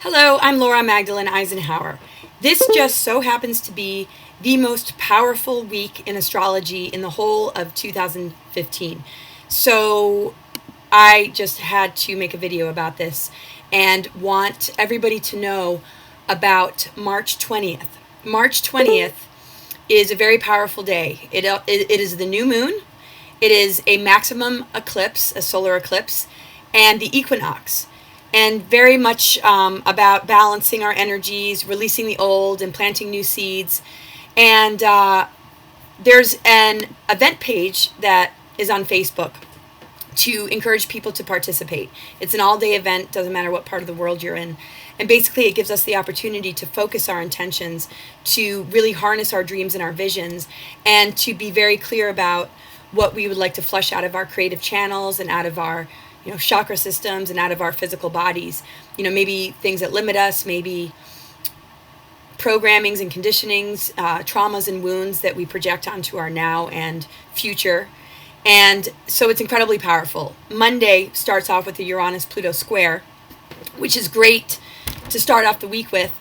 Hello, I'm Laura Magdalene Eisenhower. This just so happens to be the most powerful week in astrology in the whole of 2015. So I just had to make a video about this and want everybody to know about March 20th. March 20th is a very powerful day. It is the new moon. It is a maximum eclipse, a solar eclipse, and the equinox, and very much about balancing our energies, releasing the old, and planting new seeds. And there's an event page that is on Facebook to encourage people to participate. It's an all-day event, doesn't matter what part of the world you're in. And basically it gives us the opportunity to focus our intentions, to really harness our dreams and our visions, and to be very clear about what we would like to flush out of our creative channels and out of our chakra systems and out of our physical bodies. Maybe things that limit us, maybe programmings and conditionings, traumas and wounds that we project onto our now and future. And so it's incredibly powerful. Monday starts off with the Uranus-Pluto square, which is great to start off the week with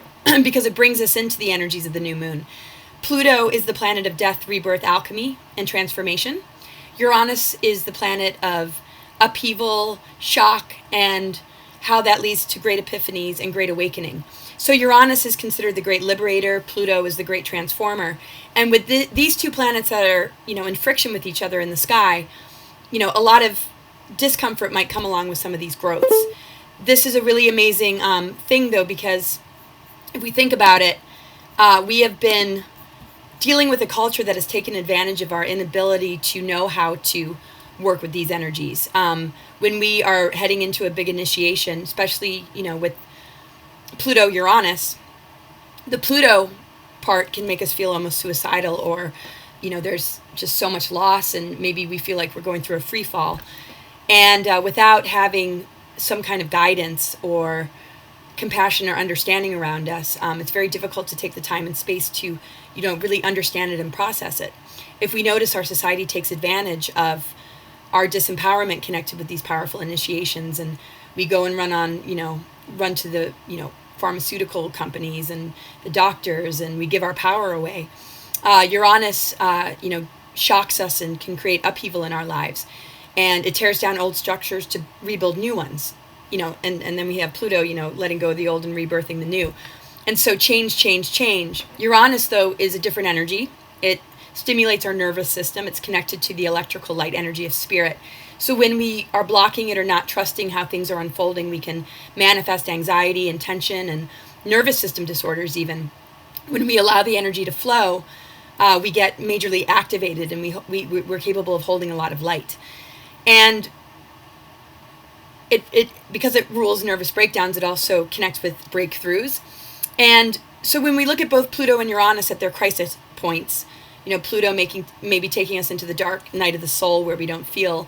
because it brings us into the energies of the new moon. Pluto is the planet of death, rebirth, alchemy, and transformation. Uranus is the planet of upheaval, shock, and how that leads to great epiphanies and great awakening. So Uranus is considered the great liberator. Pluto is the great transformer. And with these two planets that are, in friction with each other in the sky, a lot of discomfort might come along with some of these growths. This is a really amazing thing, though, because if we think about it, we have been dealing with a culture that has taken advantage of our inability to know how to work with these energies. When we are heading into a big initiation, especially, with Pluto Uranus, the Pluto part can make us feel almost suicidal, or, there's just so much loss, and maybe we feel like we're going through a free fall. And without having some kind of guidance or compassion or understanding around us, it's very difficult to take the time and space to, really understand it and process it. If we notice our society takes advantage of our disempowerment connected with these powerful initiations, and we go and run to the, pharmaceutical companies and the doctors, and we give our power away. Uranus, shocks us and can create upheaval in our lives. And it tears down old structures to rebuild new ones, and then we have Pluto, letting go of the old and rebirthing the new. And so change. Uranus, though, is a different energy. It stimulates our nervous system. It's connected to the electrical light energy of spirit. So when we are blocking it or not trusting how things are unfolding, we can manifest anxiety and tension and nervous system disorders even. When we allow the energy to flow, we get majorly activated, and we're capable of holding a lot of light. And it because it rules nervous breakdowns, it also connects with breakthroughs. And so when we look at both Pluto and Uranus at their crisis points, Pluto maybe taking us into the dark night of the soul, where we don't feel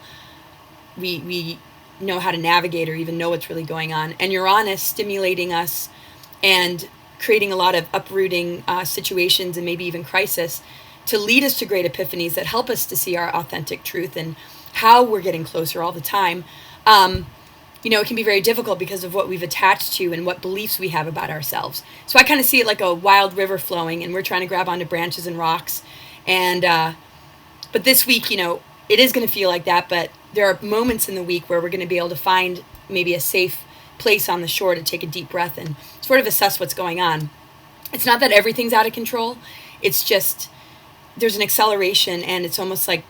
we know how to navigate or even know what's really going on, and Uranus stimulating us and creating a lot of uprooting situations and maybe even crisis to lead us to great epiphanies that help us to see our authentic truth and how we're getting closer all the time. It can be very difficult because of what we've attached to and what beliefs we have about ourselves. So I kind of see it like a wild river flowing, and we're trying to grab onto branches and rocks. And but this week, it is going to feel like that, but there are moments in the week where we're going to be able to find maybe a safe place on the shore to take a deep breath and sort of assess what's going on. It's not that everything's out of control. It's just there's an acceleration, and it's almost like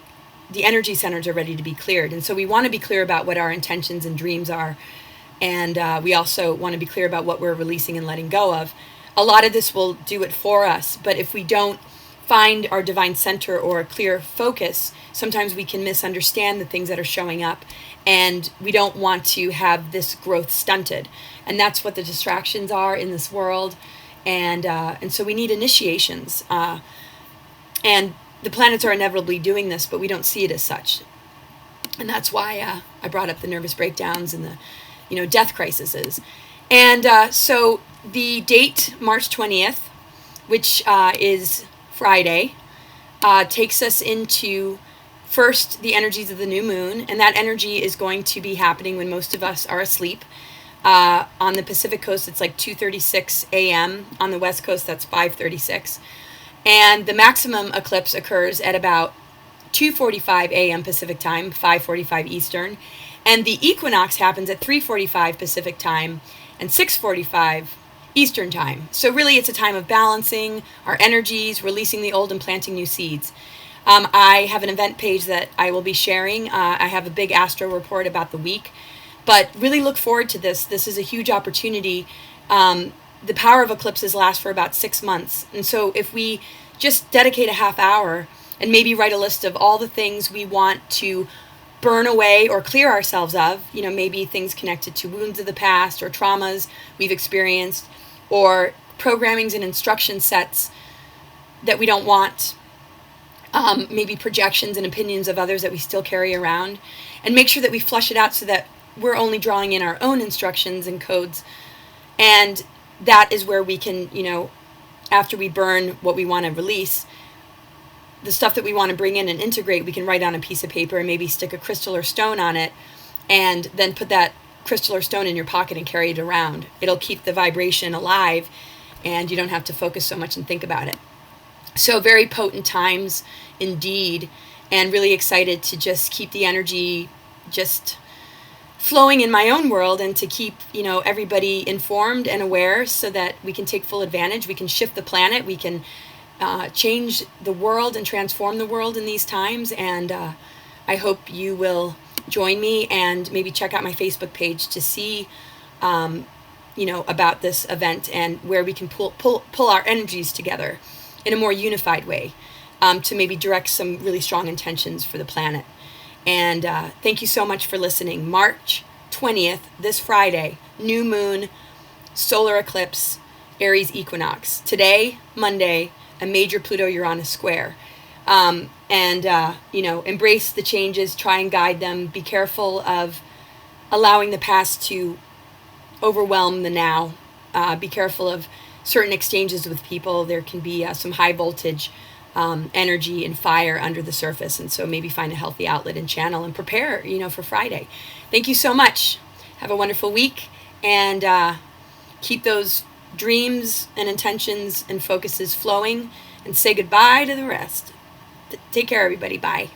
the energy centers are ready to be cleared. And so we want to be clear about what our intentions and dreams are. And we also want to be clear about what we're releasing and letting go of. A lot of this will do it for us, but if we don't find our divine center or a clear focus, sometimes we can misunderstand the things that are showing up, and we don't want to have this growth stunted. And that's what the distractions are in this world. And so we need initiations. And the planets are inevitably doing this, but we don't see it as such. And that's why I brought up the nervous breakdowns and the, death crises. And so the date, March 20th, which is Friday, takes us into first the energies of the new moon, and that energy is going to be happening when most of us are asleep. On the Pacific coast, it's like 2:36 a.m. On the West Coast, that's 5:36. And the maximum eclipse occurs at about 2:45 a.m. Pacific time, 5:45 Eastern. And the equinox happens at 3:45 Pacific time and 6:45 Eastern time. So really it's a time of balancing our energies, releasing the old and planting new seeds. I have an event page that I will be sharing. I have a big astro report about the week. But really look forward to this. This is a huge opportunity. The power of eclipses lasts for about 6 months. And so if we just dedicate a half hour and maybe write a list of all the things we want to burn away or clear ourselves of, maybe things connected to wounds of the past or traumas we've experienced, or programmings and instruction sets that we don't want, maybe projections and opinions of others that we still carry around, and make sure that we flush it out so that we're only drawing in our own instructions and codes. And that is where we can, after we burn what we want to release, the stuff that we want to bring in and integrate, we can write on a piece of paper and maybe stick a crystal or stone on it, and then put that crystal or stone in your pocket and carry it around. It'll keep the vibration alive, and you don't have to focus so much and think about it. So very potent times indeed, and really excited to just keep the energy just flowing in my own world, and to keep everybody informed and aware so that we can take full advantage. We can shift the planet. We can change the world and transform the world in these times. And I hope you will join me and maybe check out my Facebook page to see about this event and where we can pull our energies together in a more unified way, to maybe direct some really strong intentions for the planet. And thank you so much for listening. March 20th, this Friday, new moon, solar eclipse, Aries equinox. Today, Monday, a major Pluto-Uranus square. Embrace the changes, try and guide them. Be careful of allowing the past to overwhelm the now. Be careful of certain exchanges with people. There can be some high voltage energy and fire under the surface, and so maybe find a healthy outlet and channel and prepare for Friday. Thank you so much. Have a wonderful week, and keep those dreams and intentions and focuses flowing, and say goodbye to the rest. Take care, everybody. Bye.